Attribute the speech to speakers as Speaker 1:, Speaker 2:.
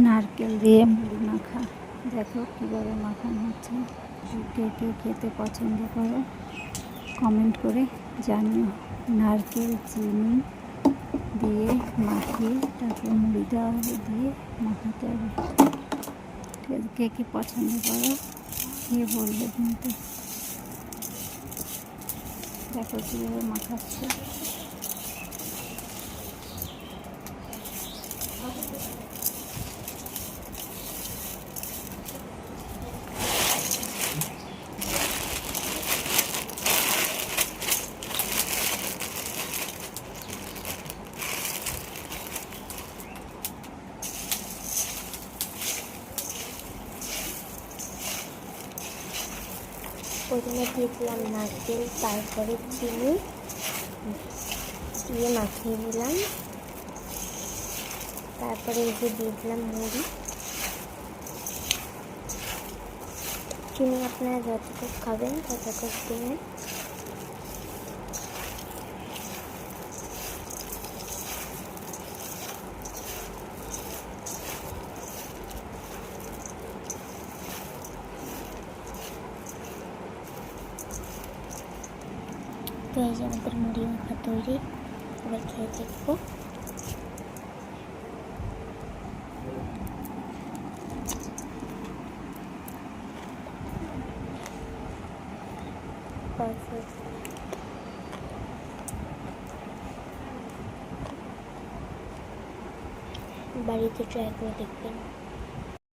Speaker 1: নারকেল দিয়ে মুড়ি মাখা। দেখো কীভাবে মাখানো হচ্ছে। কে কে খেতে পছন্দ করো কমেন্ট করে জানিও। নারকেল চিনি দিয়ে মাখিয়ে তারপর মুড়ি দেওয়া হবে, দিয়ে মাখাতে হবে। ঠিক আছে, কে কে পছন্দ করো খেয়ে বলবে কিন্তু। দেখো কীভাবে মাখাচ্ছে।
Speaker 2: প্রথমে দিয়ে দিলাম নারকেল, তারপরে চিনি দিয়ে মাখিয়ে দিলাম। তারপরে এসে দিয়ে দিলাম মুড়ি। চিনি আপনারা যতটুকু খাবেন ততটুকু দেবেন। তো এই যে আমাদের মুড়ি মাখা তৈরি। এবার খেয়ে দেখবো। বাড়িতে ট্রাই করে দেখবেন।